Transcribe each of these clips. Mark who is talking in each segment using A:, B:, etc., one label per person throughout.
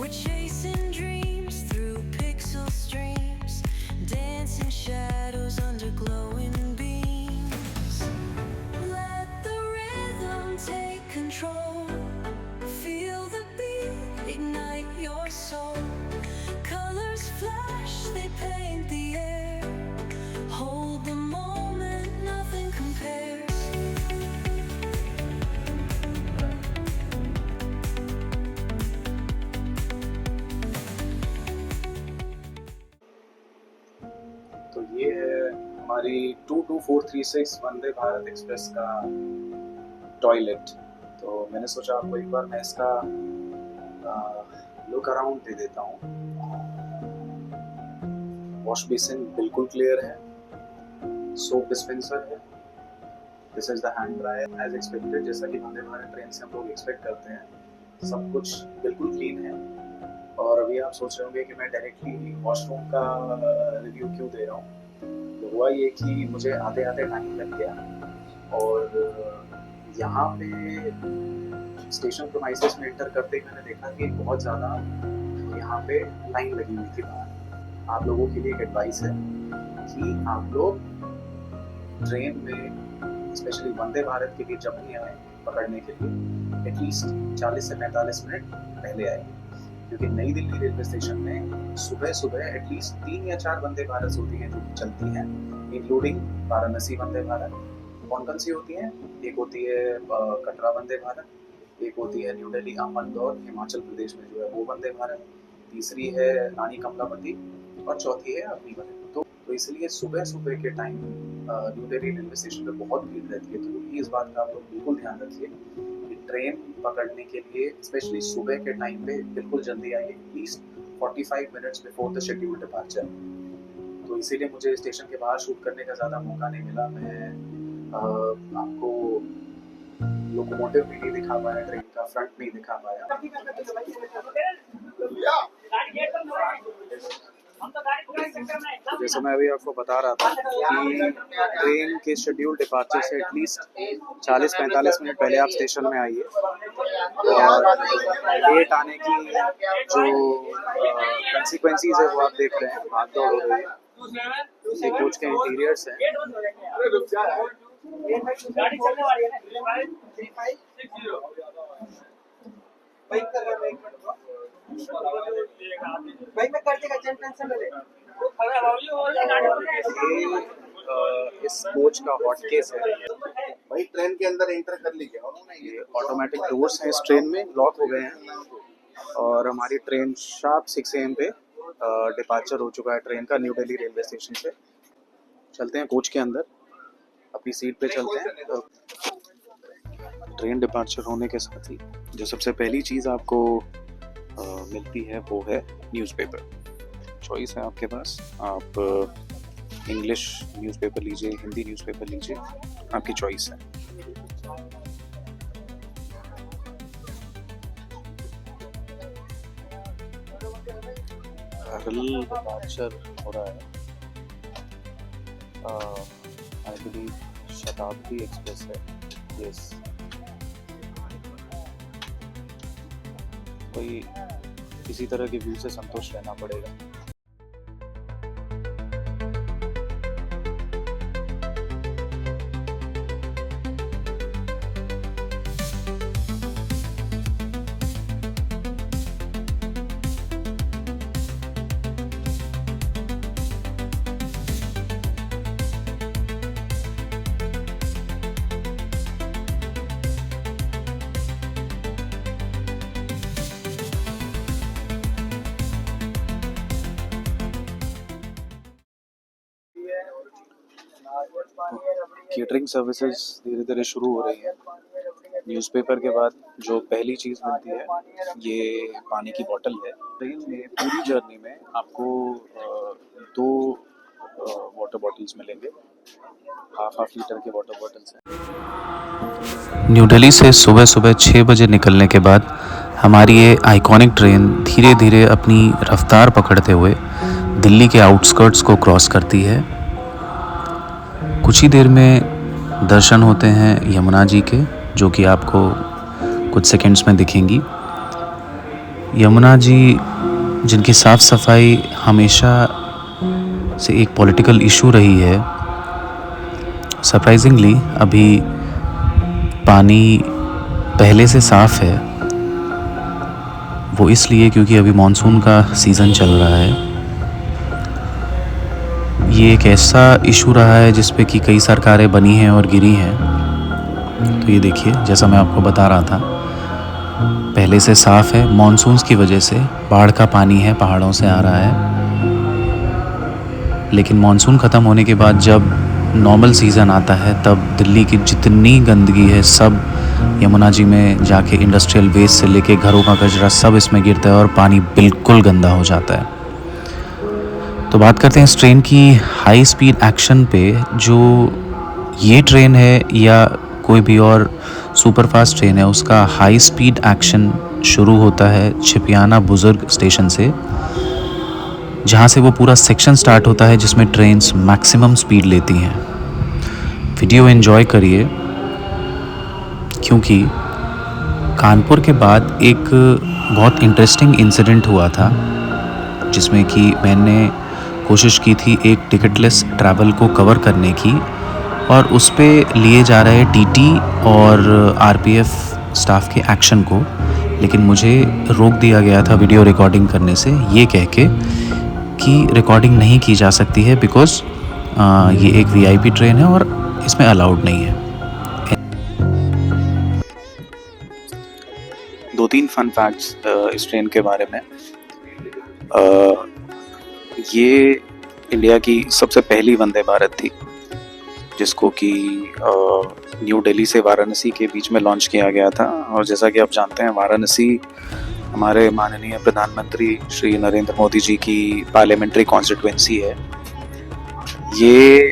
A: We're chasing dreams through pixel streams, dancing shadows under glowing beams. Let the rhythm take control. Feel the beat, ignite your soul. Colors flash, they paint the air. Hold the moment, nothing compares.
B: तो ये है हमारी 22436 Vande Bharat express का toilet. तो मैंने सोचा आपको एक बार मैं इसका लुक अराउंड दे देता हूँ। वॉश बेसिन बिल्कुल क्लियर है, सोप डिस्पेंसर है, this is the hand dryer as expected. जैसा कि वंदे भारत ट्रेन से हम लोग एक्सपेक्ट करते हैं, सब कुछ बिल्कुल क्लीन है। और अभी आप सोच रहे होंगे कि मैं डायरेक्टली वॉशरूम का रिव्यू क्यों दे रहा हूँ। तो हुआ ये कि मुझे आते आते टाइम लग गया और यहाँ पे स्टेशन प्रीमाइसेस में एंटर करते ही मैंने देखा कि बहुत ज़्यादा यहाँ पे लाइन लगी हुई थी बाहर। आप लोगों के लिए एक एडवाइस है कि आप लोग ट्रेन में स्पेशली वंदे भारत के लिए जब भी आए पकड़ने के लिए एटलीस्ट 40 से 45 मिनट पहले आए, क्योंकि नई दिल्ली रेलवे स्टेशन में सुबह सुबह एटलीस्ट 3 या 4 वंदे भारत होती हैं जो चलती हैं, इंक्लूडिंग वाराणसी वंदे भारत। कौन सी होती हैं? एक होती है कटरा वंदे भारत, एक होती है न्यू दिल्ली इंदौर हिमाचल प्रदेश में जो है वो वंदे भारत, तीसरी है रानी कमलापति और चौथी है अग्निपथ। तो इसलिए सुबह सुबह के time new Delhi railway station पे बहुत भीड़ रहती है। तो इस बात का आप लोग बिल्कुल ध्यान रखिए कि ट्रेन पकड़ने के लिए स्पेशली सुबह के टाइम पे बिल्कुल जल्दी आइए, at least 45 minutes before the scheduled departure. तो इसीलिए मुझे स्टेशन के बाहर शूट करने का ज़्यादा मौका नहीं मिला। मैं आपको लोकोमोटिव भी नहीं दिखा पाया, ट्रेन का फ्रंट नहीं दिखा पाया। जैसे मैं अभी आपको बता रहा था कि ट्रेन के शेड्यूल डिपार्चर से एटलीस्ट 40-45 मिनट पहले आप स्टेशन में आइए। और लेट आने की जो कंसिक्वेंसीज है वो आप देख रहे हैं, भागदौड़ हो रही है। ये कोच के इंटीरियर्स हैं। इस कोच का हॉट केस है
C: भाई, ट्रेन के अंदर एंटर कर ली क्या उन्होंने?
B: ये ऑटोमेटिक डोर्स हैं इस ट्रेन में, लॉक हो गए हैं। और हमारी ट्रेन शार्प 6 AM पे डिपार्चर हो चुका है ट्रेन का न्यू दिल्ली रेलवे स्टेशन से। चलते हैं कोच के अंदर, अपनी सीट पे चलते हैं। ट्रेन डिपार्चर होने के साथ ही जो सबसे पहली चीज़ आपको मिलती है वो है न्यूज़पेपर। चॉइस है आपके पास, आप इंग्लिश न्यूज़पेपर लीजिए, हिंदी न्यूज़पेपर लीजिए, आपकी चॉइस है। डिपार्चर हो रहा है, आई बिलीव शताब्दी एक्सप्रेस है। यस, कोई किसी तरह के व्यू से संतुष्ट रहना पड़ेगा। केटरिंग सर्विसेज धीरे धीरे शुरू हो रही है। न्यूज़पेपर के बाद जो पहली चीज़ मिलती है ये पानी की बोतल है। ट्रेन में पूरी जर्नी में आपको 2 वाटर बॉटल्स मिलेंगे, हाफ लीटर के वाटर बॉटल्स हैं।
D: न्यू दिल्ली से सुबह सुबह 6 बजे निकलने के बाद हमारी ये आइकॉनिक ट्रेन धीरे धीरे अपनी रफ्तार पकड़ते हुए दिल्ली के आउटस्कर्ट्स को क्रॉस करती है। कुछ ही देर में दर्शन होते हैं यमुना जी के, जो कि आपको कुछ सेकंड्स में दिखेंगी। यमुना जी जिनकी साफ़ सफाई हमेशा से एक पॉलिटिकल इशू रही है, सरप्राइजिंगली अभी पानी पहले से साफ़ है। वो इसलिए क्योंकि अभी मॉनसून का सीज़न चल रहा है। ये एक ऐसा इशू रहा है जिस पे कि कई सरकारें बनी हैं और गिरी हैं। तो ये देखिए, जैसा मैं आपको बता रहा था, पहले से साफ़ है। मॉनसून्स की वजह से बाढ़ का पानी है, पहाड़ों से आ रहा है। लेकिन मॉनसून ख़त्म होने के बाद जब नॉर्मल सीज़न आता है, तब दिल्ली की जितनी गंदगी है सब यमुना जी में जाके इंडस्ट्रियल वेस्ट से लेके घरों का कचरा सब इसमें गिरता है और पानी बिल्कुल गंदा हो जाता है। तो बात करते हैं इस ट्रेन की हाई स्पीड एक्शन पे। जो ये ट्रेन है या कोई भी और सुपरफास्ट ट्रेन है, उसका हाई स्पीड एक्शन शुरू होता है छिपियाना बुजुर्ग स्टेशन से, जहाँ से वो पूरा सेक्शन स्टार्ट होता है जिसमें ट्रेन्स मैक्सिमम स्पीड लेती हैं। वीडियो एंजॉय करिए, क्योंकि कानपुर के बाद एक बहुत इंटरेस्टिंग इंसिडेंट हुआ था जिसमें कि मैंने कोशिश की थी एक टिकटलेस ट्रैवल को कवर करने की, और उस पे लिए जा रहे टीटी और आरपीएफ स्टाफ के एक्शन को, लेकिन मुझे रोक दिया गया था वीडियो रिकॉर्डिंग करने से, ये कह के कि रिकॉर्डिंग नहीं की जा सकती है बिकॉज़ ये एक वीआईपी ट्रेन है और इसमें अलाउड नहीं है। 2-3 फन फैक्ट्स इस ट्रेन के बारे में। ये इंडिया की सबसे पहली वंदे भारत थी, जिसको कि न्यू दिल्ली से वाराणसी के बीच में लॉन्च किया गया था। और जैसा कि आप जानते हैं, वाराणसी हमारे माननीय प्रधानमंत्री श्री नरेंद्र मोदी जी की पार्लियामेंट्री कॉन्स्टिट्यूएंसी है। ये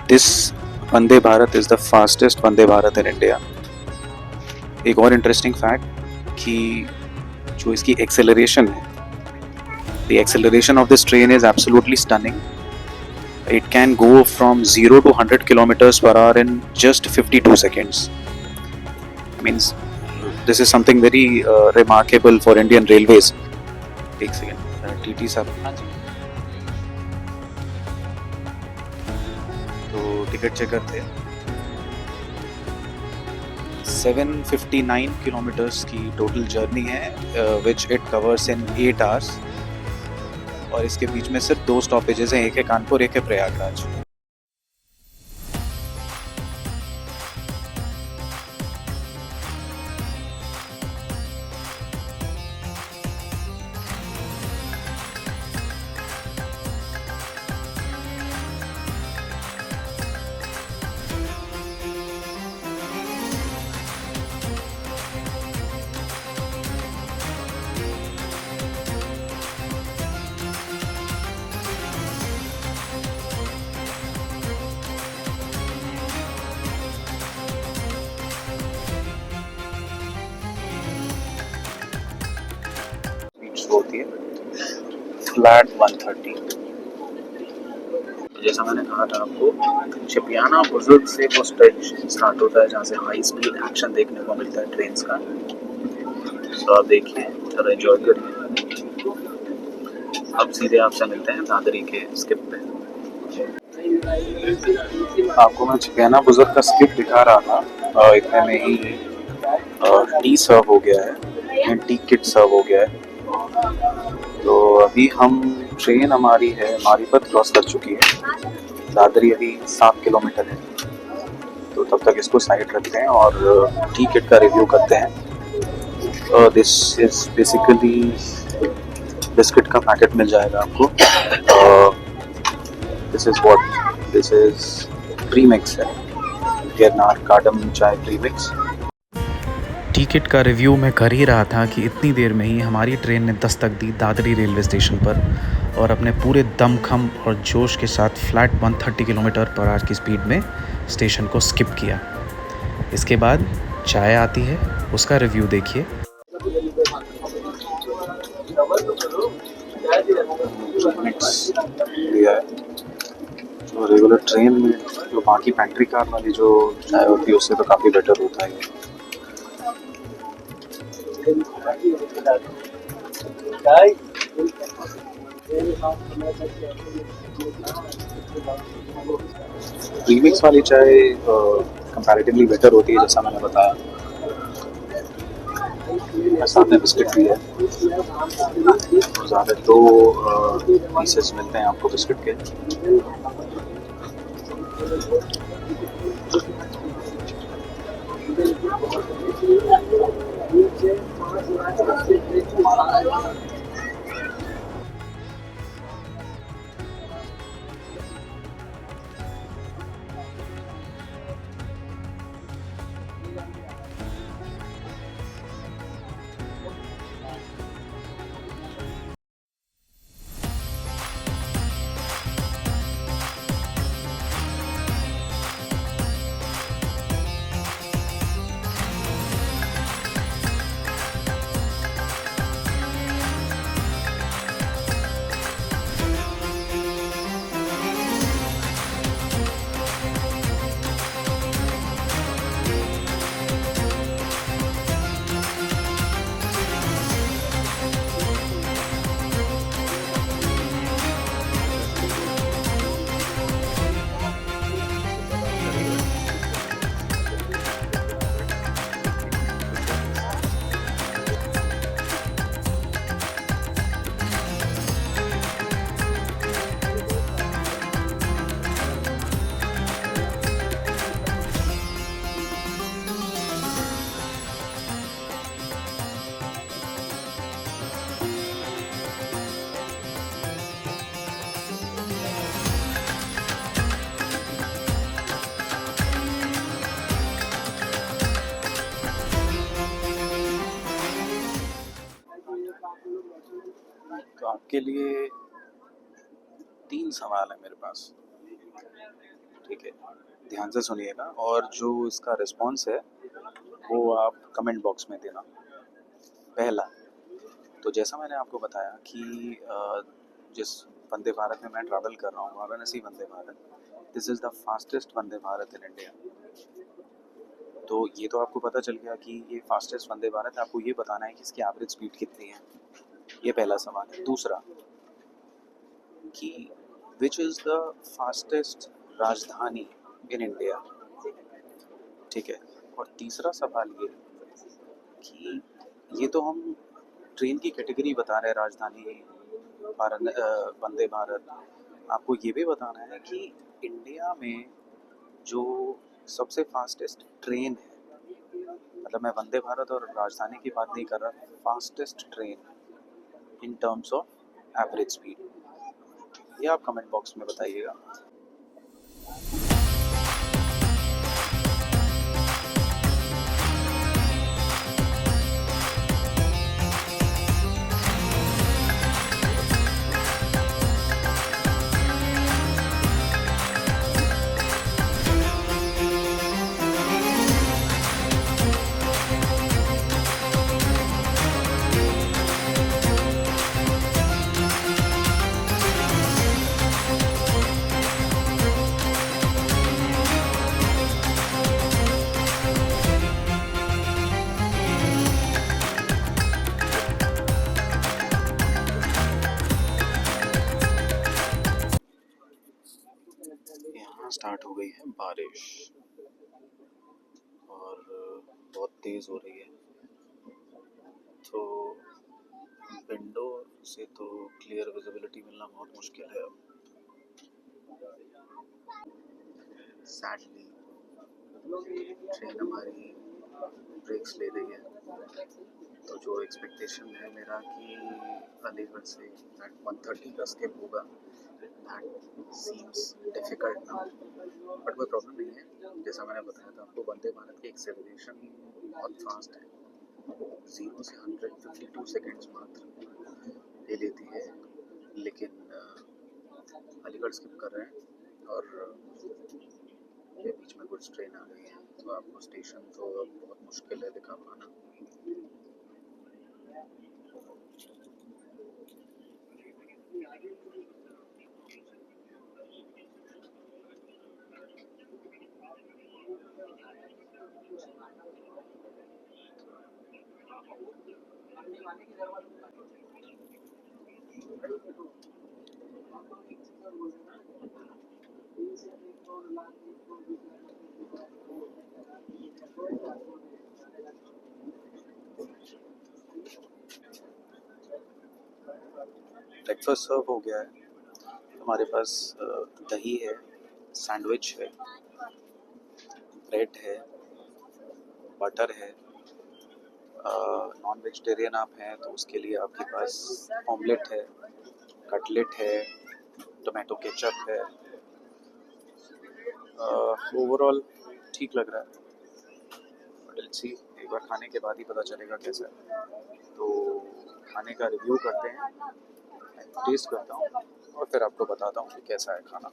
D: this Vande Bharat is the fastest Vande Bharat in India. एक और इंटरेस्टिंग फैक्ट कि जो इसकी एक्सेलरेशन है, the acceleration of this train is absolutely stunning. It can go from 0 to 100 kilometers per hour in just 52 seconds. Means this is something very remarkable for Indian Railways. एक second, TT साहब, तो ticket check करते हैं। 759 kilometres की total journey है, which it covers in 8 hours. और इसके बीच में सिर्फ 2 स्टॉपेजेस हैं, एक है कानपुर, एक है प्रयागराज। होती है फ्लैट 130। जैसा मैंने कहा था आपको, छिपियाना बुजुर्ग से वो स्ट्रेच स्टार्ट होता है जहाँ से हाई स्पीड एक्शन देखने को मिलता है ट्रेन का। तो आप देखिए, थोड़ा एंजॉय करिए। अब सीधे आपसे मिलते हैं दादरी के स्किप पे। आपको मैं छिपियाना बुजुर्ग का स्किप दिखा रहा था, इतने में ही टी सर्व हो गया है, टी किट सर्व हो गया है। तो अभी हम ट्रेन हमारी है मारीपत क्रॉस कर चुकी है, दादरी अभी 7 किलोमीटर है। तो तब तक इसको साइड रखते हैं और टी किट का रिव्यू करते हैं। दिस इज बेसिकली बिस्किट का पैकेट मिल जाएगा आपको। दिस इज प्रीमिक्स है, गिरनार कार्डम चाय प्रीमिक्स। टिकट का रिव्यू मैं कर ही रहा था कि इतनी देर में ही हमारी ट्रेन ने दस्तक दी दादरी रेलवे स्टेशन पर, और अपने पूरे दमखम और जोश के साथ फ्लैट 130 किलोमीटर पर आवर की स्पीड में स्टेशन को स्किप किया। इसके बाद चाय आती है, उसका रिव्यू देखिए। जो रेगुलर ट्रेन में जो बाकी पेंट्री कार वाली जो चाय होती है उससे तो काफ़ी बेटर होता है।
B: प्रीमिक्स वाली चाय कंपैरेटिवली बेटर होती है, जैसा मैंने बताया। और साथ में बिस्किट भी है, तो ज़्यादा दो पीसेस मिलते हैं आपको बिस्किट के। तो आपके लिए 3 सवाल है मेरे पास, ठीक है? ध्यान से सुनिएगा और जो इसका रिस्पॉन्स है वो आप कमेंट बॉक्स में देना। पहला, तो जैसा मैंने आपको बताया कि जिस वंदे भारत में मैं ट्रैवल कर रहा हूँ, Varanasi Vande Bharat, this is the fastest Vande Bharat in India. तो ये तो आपको पता चल गया कि ये फास्टेस्ट वंदे भारत है। आपको ये बताना है कि इसकी एवरेज स्पीड कितनी है। ये पहला सवाल है। दूसरा कि विच इज़ द फास्टेस्ट राजधानी इन इंडिया, ठीक है? और तीसरा सवाल ये कि ये तो हम ट्रेन की कैटेगरी बता रहे हैं, राजधानी वंदे भारत। आपको ये भी बताना है कि इंडिया में जो सबसे फास्टेस्ट ट्रेन है, मतलब मैं वंदे भारत और राजधानी की बात नहीं कर रहा, fastest train in terms of average speed, ये आप कमेंट बॉक्स में बताइएगा। यहाँ स्टार्ट हो गई है बारिश और बहुत तेज़ हो रही है, तो विंडो से तो क्लियर विजिबिलिटी मिलना बहुत मुश्किल है अब। सैडली ट्रेन हमारी ब्रेक्स ले रही है, तो जो एक्सपेक्टेशन है मेरा कि अलीगढ़ से दैट 130 का स्किप होगा, that seems difficult now, but कोई प्रॉब्लम नहीं है। जैसा मैंने बताया था आपको, वंदे भारत की एक्सेलरेशन बहुत फास्ट है, 0 से 152 सेकेंड्स मात्र ले लेती है, लेकिन अलीगढ़ स्किप कर रहे हैं और ये बीच में कुछ ट्रेन आ गई है, तो आपको स्टेशन तो अब बहुत मुश्किल है दिखा पाना। ब्रेकफास्ट सर्व हो गया है। हमारे पास दही है, सैंडविच है, ब्रेड है, बटर है। नॉन वेजिटेरियन आप हैं तो उसके लिए आपके पास ऑमलेट है, कटलेट है, टोमेटो केचप है। ओवरऑल ठीक लग रहा है, बट लेट्स सी, एक बार खाने के बाद ही पता चलेगा कैसा है। तो खाने का रिव्यू करते हैं, टेस्ट करता हूँ और फिर आपको बताता हूँ कि कैसा है खाना।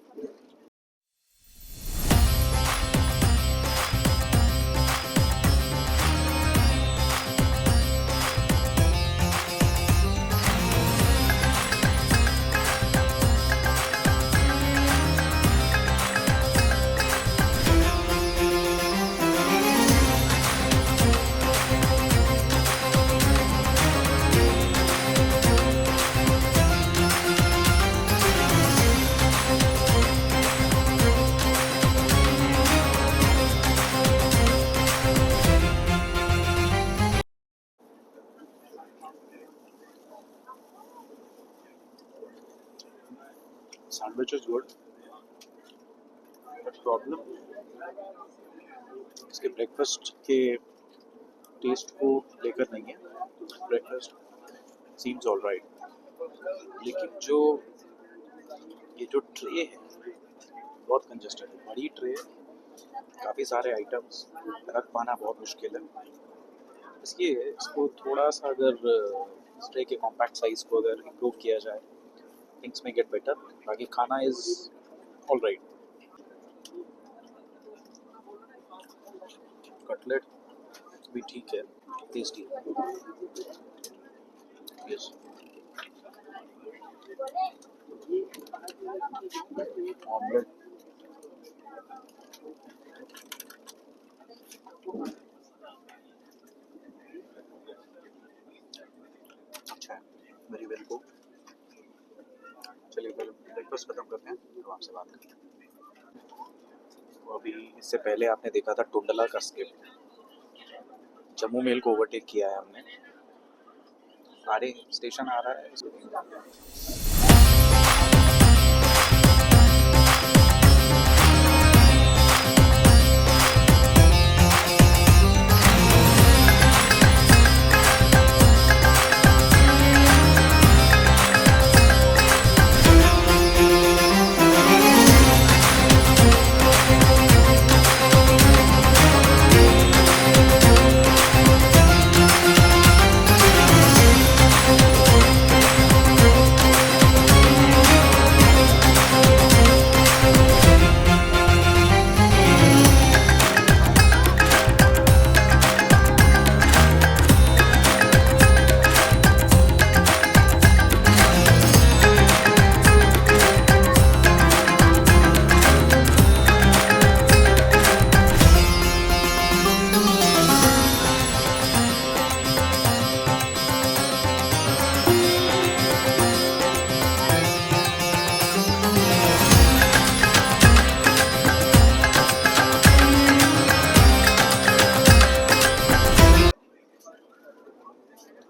B: Sandwich is good, but problem इसके ब्रेकफास्ट के टेस्ट को लेकर नहीं है। ब्रेकफास्ट सीम्स ऑल राइट, लेकिन ये जो ट्रे है बहुत कंजस्टेड है, बड़ी ट्रे है, काफ़ी सारे आइटम्स रख पाना बहुत मुश्किल है। इसलिए इसको थोड़ा सा अगर इस ट्रे के कॉम्पैक्ट साइज को अगर इम्प्रूव किया जाए, things may get better। बाकी खाना इज ऑल राइट। कटलेट भी ठीक है, टेस्टी। यस, ऑमलेट अच्छा है, वेरी वेल कुक। चलिए पहले ब्रेकफास्ट खत्म करते हैं तो आपसे बात करते हैं। तो अभी इससे पहले आपने देखा था टुंडला का स्किप, जम्मू मेल को ओवरटेक किया है हमने। आरे स्टेशन आ रहा है।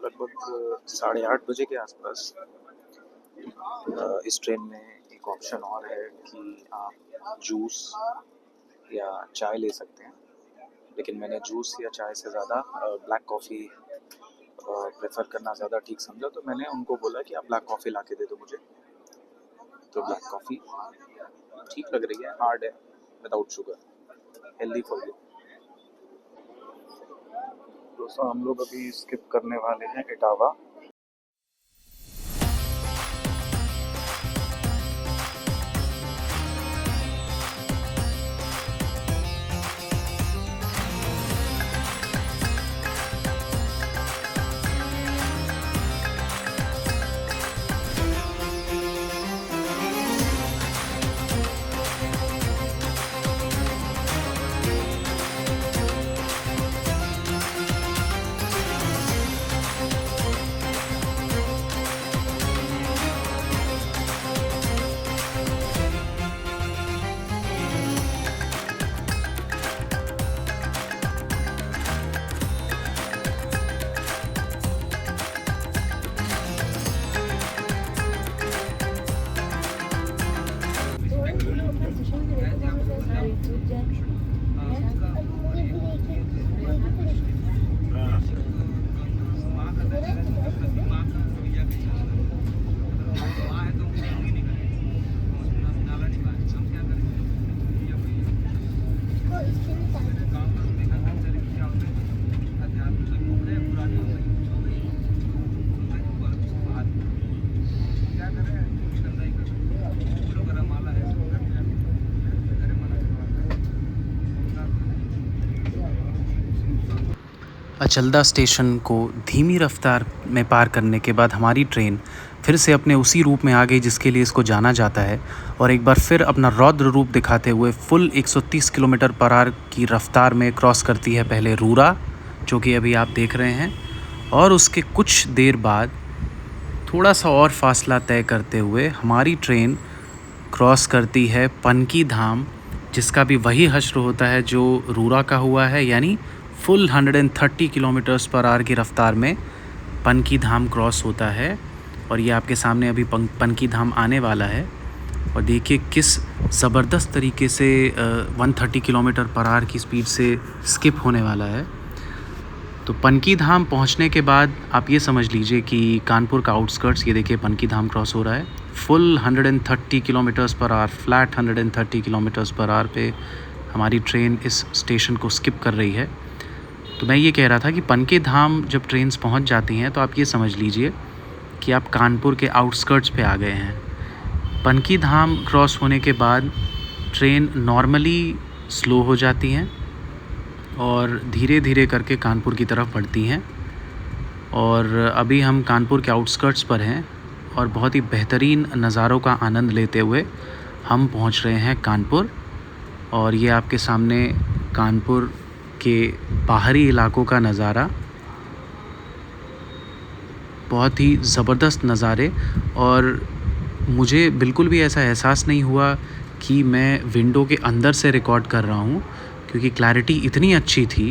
B: लगभग 8:30 बजे के आसपास इस ट्रेन में एक ऑप्शन और है कि आप जूस या चाय ले सकते हैं, लेकिन मैंने जूस या चाय से ज़्यादा ब्लैक कॉफ़ी प्रेफर करना ज़्यादा ठीक समझा, तो मैंने उनको बोला कि आप ब्लैक कॉफ़ी ला के दे दो मुझे। तो ब्लैक कॉफ़ी ठीक लग रही है, हार्ड है, without sugar, healthy for you. दोस्तों हम लोग अभी स्किप करने वाले हैं इटावा।
D: अचलदा स्टेशन को धीमी रफ्तार में पार करने के बाद हमारी ट्रेन फिर से अपने उसी रूप में आ गई जिसके लिए इसको जाना जाता है, और एक बार फिर अपना रौद्र रूप दिखाते हुए फुल 130 किलोमीटर पर आवर की रफ्तार में क्रॉस करती है पहले रूरा, जो कि अभी आप देख रहे हैं, और उसके कुछ देर बाद थोड़ा सा और फासला तय करते हुए हमारी ट्रेन क्रॉस करती है पनकी धाम, जिसका भी वही हश्र होता है जो रूरा का हुआ है, यानी फुल 130 किलोमीटर्स पर आवर की रफ्तार में पनकी धाम क्रॉस होता है। और ये आपके सामने अभी पनकी धाम आने वाला है, और देखिए किस ज़बरदस्त तरीके से 130 किलोमीटर पर आवर की स्पीड से स्किप होने वाला है। तो पनकी धाम पहुंचने के बाद आप ये समझ लीजिए कि कानपुर का आउटस्कर्ट्स, ये देखिए पनकी धाम क्रॉस हो रहा है full 130 kilometres per hour, flat 130 kilometres per hour पे हमारी ट्रेन इस स्टेशन को स्किप कर रही है। तो मैं ये कह रहा था कि पनकी धाम जब ट्रेन्स पहुंच जाती हैं तो आप ये समझ लीजिए कि आप कानपुर के आउटस्कर्ट्स पे आ गए हैं। पनकी धाम क्रॉस होने के बाद ट्रेन नॉर्मली स्लो हो जाती हैं और धीरे धीरे करके कानपुर की तरफ बढ़ती हैं, और अभी हम कानपुर के आउटस्कर्ट्स पर हैं और बहुत ही बेहतरीन नज़ारों का आनंद लेते हुए हम पहुंच रहे हैं कानपुर। और ये आपके सामने कानपुर के बाहरी इलाकों का नज़ारा, बहुत ही ज़बरदस्त नज़ारे, और मुझे बिल्कुल भी ऐसा एहसास नहीं हुआ कि मैं विंडो के अंदर से रिकॉर्ड कर रहा हूँ, क्योंकि क्लैरिटी इतनी अच्छी थी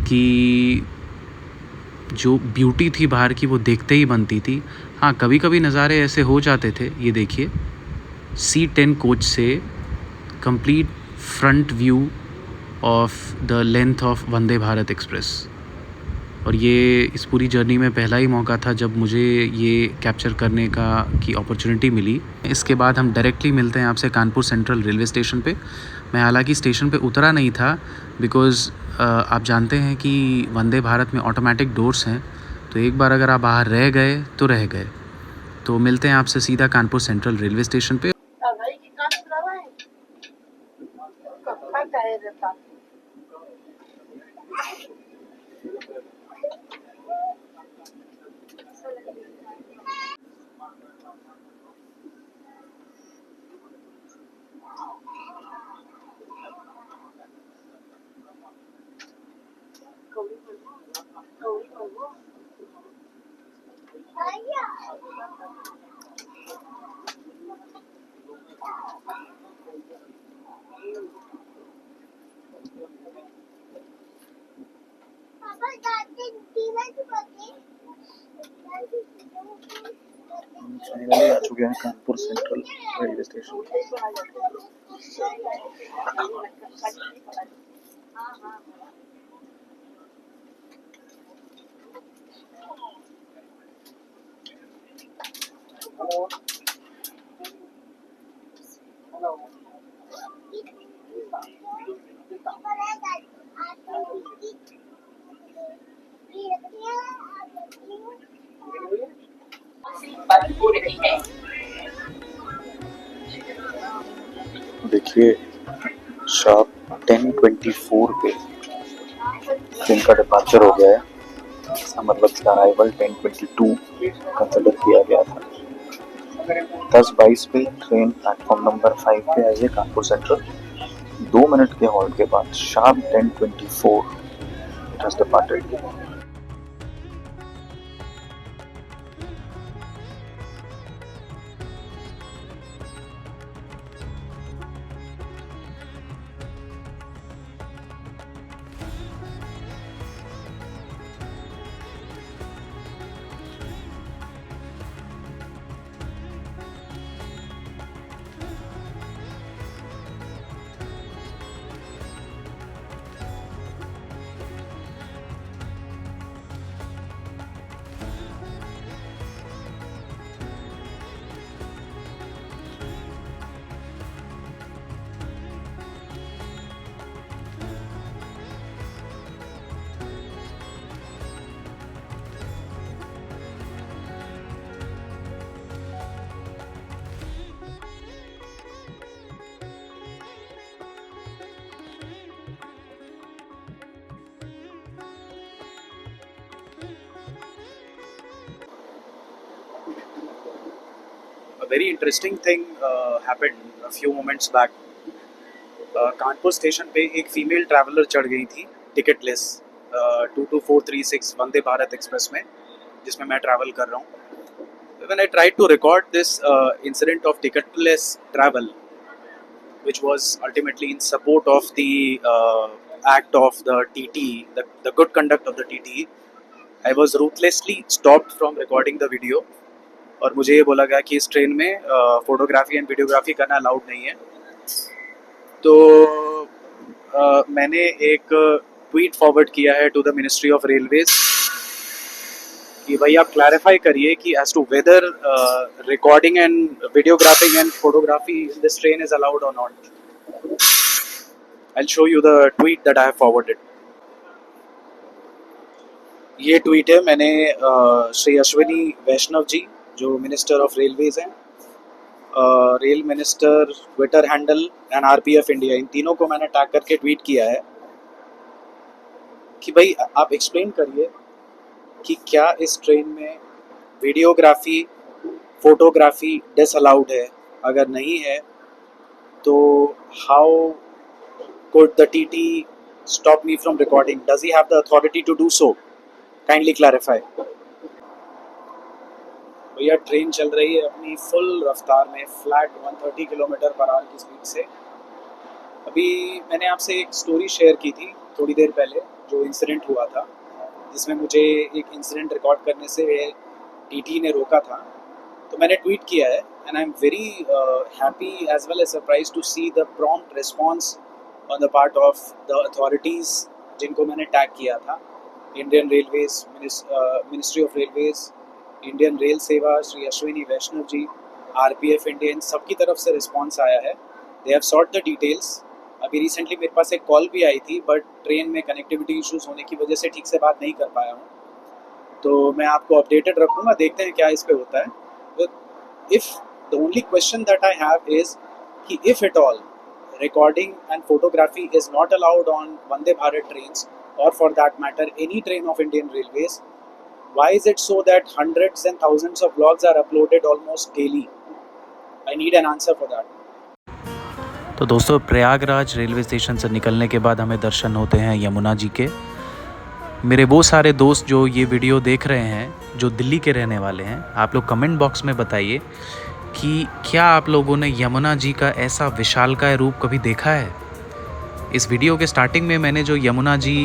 D: कि जो ब्यूटी थी बाहर की वो देखते ही बनती थी। हाँ, कभी कभी नज़ारे ऐसे हो जाते थे, ये देखिए C10 कोच से complete front view of the length of Vande Bharat express, और ये इस पूरी जर्नी में पहला ही मौका था जब मुझे ये कैप्चर करने की अपॉर्चुनिटी मिली। इसके बाद हम डायरेक्टली मिलते हैं आपसे कानपुर सेंट्रल रेलवे स्टेशन पे। मैं हालांकि स्टेशन पे उतरा नहीं था, बिकॉज़ आप जानते हैं कि वंदे भारत में ऑटोमेटिक डोर्स हैं, तो एक बार अगर आप बाहर रह गए तो रह गए। तो मिलते हैं आपसे सीधा कानपुर सेंट्रल रेलवे स्टेशन पे।
B: फाइनली आ चुके हैं कानपुर सेंट्रल रेलवे स्टेशन। देखिए शार्प 10:24 पे ट्रेन का डिपार्चर हो गया है। इसका मतलब इसका अराइवल 10:22 कंसिडर किया गया था। 10:22 पे ट्रेन प्लेटफॉर्म नंबर 5 पे आई है कानपुर सेंट्रल। 2 मिनट के हॉल्ट के बाद sharp 10:24 it has departed. a very interesting thing happened a few moments back. Kanpur station पे एक फीमेल ट्रैवलर चढ़ गई थी टिकटलेस 22436 वंदे भारत एक्सप्रेस में, जिसमें मैं ट्रैवल कर रहा हूँ. When I tried to record this incident of ticketless travel, which was ultimately in support of the act of the TT, the good conduct of the TT, I was ruthlessly stopped from recording the video. और मुझे ये बोला गया कि इस train में photography and videography करना allowed नहीं है. तो मैंने एक ट्वीट फॉरवर्ड किया है to the ministry of railways कि भाई आप क्लैरिफाई करिए कि as to whether recording and videographing and photography in this train is allowed और not. I will show you the tweet that I have forwarded. ये tweet है मैंने श्री अश्विनी वैष्णव जी जो मिनिस्टर ऑफ रेलवेज हैं, rail minister, Twitter handle and RPF India, इन तीनों को मैंने tag करके ट्वीट किया है कि भाई आप एक्सप्लेन करिए कि क्या इस ट्रेन में वीडियोग्राफी फोटोग्राफी डिसअलाउड है. अगर नहीं है तो how could the TT stop me from recording? Does he have the authority to do so? Kindly clarify. भैया ट्रेन चल रही है अपनी फुल रफ्तार में फ्लैट 130 किलोमीटर पर आवर की स्पीड से. अभी मैंने आपसे एक स्टोरी शेयर की थी थोड़ी देर पहले, जो इंसिडेंट हुआ था जिसमें मुझे एक इंसिडेंट रिकॉर्ड करने से टीटी ने रोका था. तो मैंने ट्वीट किया है and I am very happy as well as surprise to see the prompt response on the part of the authorities जिनको मैंने टैग किया था. Indian Railways, ministry of Railways, Indian rail Seva, Shri Ashwini Vaishnaw ji, RPF India, इन सबकी तरफ से रिस्पांस आया है. They have sort the details. अभी रिसेंटली मेरे पास एक कॉल भी आई थी बट ट्रेन में कनेक्टिविटी इश्यूज होने की वजह से ठीक से बात नहीं कर पाया हूँ. तो मैं आपको अपडेटेड रखूँगा, देखते हैं क्या इस पे होता है. If the only question that I have is कि if at all recording and photography is not allowed on Vande Bharat trains or for that matter any train of Indian Railways, why is it so that hundreds and thousands of vlogs are uploaded almost daily? I need an answer for that.
D: तो दोस्तों, Prayagraj railway station से निकलने के बाद हमें दर्शन होते हैं यमुना जी के. मेरे वो सारे दोस्त जो ये वीडियो देख रहे हैं जो दिल्ली के रहने वाले हैं, आप लोग कमेंट बॉक्स में बताइए कि क्या आप लोगों ने यमुना जी का ऐसा विशालकाय रूप कभी देखा है. इस वीडियो के स्टार्टिंग में मैंने जो यमुना जी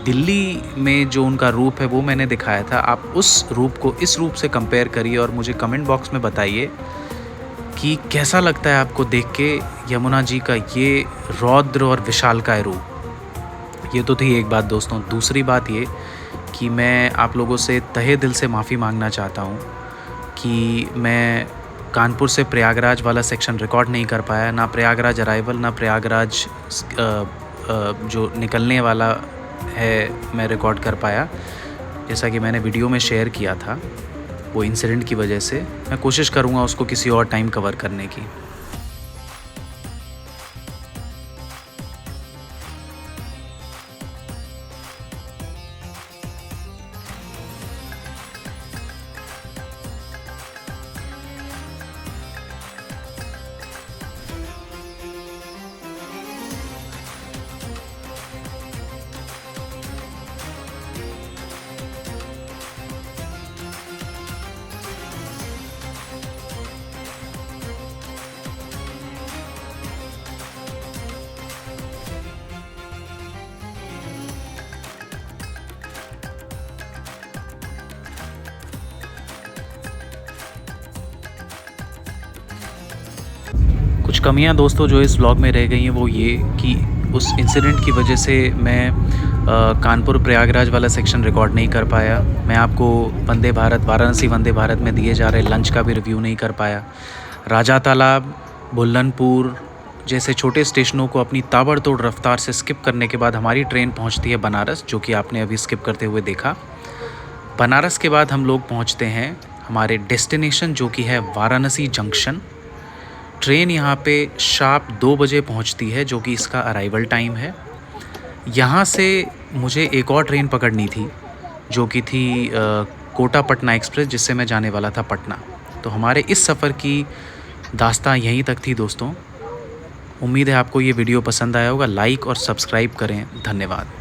D: दिल्ली में जो उनका रूप है वो मैंने दिखाया था. आप उस रूप को इस रूप से कंपेयर करिए और मुझे कमेंट बॉक्स में बताइए कि कैसा लगता है आपको देख के यमुना जी का ये रौद्र और विशालकाय रूप. ये तो थी एक बात दोस्तों. दूसरी बात ये कि मैं आप लोगों से तहे दिल से माफ़ी मांगना चाहता हूँ कि मैं कानपुर से प्रयागराज वाला सेक्शन रिकॉर्ड नहीं कर पाया. ना प्रयागराज अराइवल, ना प्रयागराज जो निकलने वाला है मैं रिकॉर्ड कर पाया. जैसा कि मैंने वीडियो में शेयर किया था, वो इंसिडेंट की वजह से मैं कोशिश करूँगा उसको किसी और टाइम कवर करने की. कुछ कमियां दोस्तों जो इस व्लॉग में रह गई हैं वो ये कि उस इंसिडेंट की वजह से मैं कानपुर प्रयागराज वाला सेक्शन रिकॉर्ड नहीं कर पाया. मैं आपको वंदे भारत, वाराणसी वंदे भारत में दिए जा रहे लंच का भी रिव्यू नहीं कर पाया. राजा तालाब, बुल्लनपुर जैसे छोटे स्टेशनों को अपनी ताबड़तोड़ रफ्तार से स्किप करने के बाद हमारी ट्रेन पहुंचती है बनारस, जो कि आपने अभी स्किप करते हुए देखा. बनारस के बाद हम लोग पहुंचते हैं हमारे डेस्टिनेशन जो कि है वाराणसी जंक्शन. ट्रेन यहाँ पे शार्प 2 बजे पहुँचती है जो कि इसका अराइवल टाइम है. यहाँ से मुझे एक और ट्रेन पकड़नी थी जो कि थी कोटा पटना एक्सप्रेस, जिससे मैं जाने वाला था पटना. तो हमारे इस सफ़र की दास्तां यहीं तक थी दोस्तों। उम्मीद है आपको ये वीडियो पसंद आया होगा। लाइक और सब्सक्राइब करें। धन्यवाद।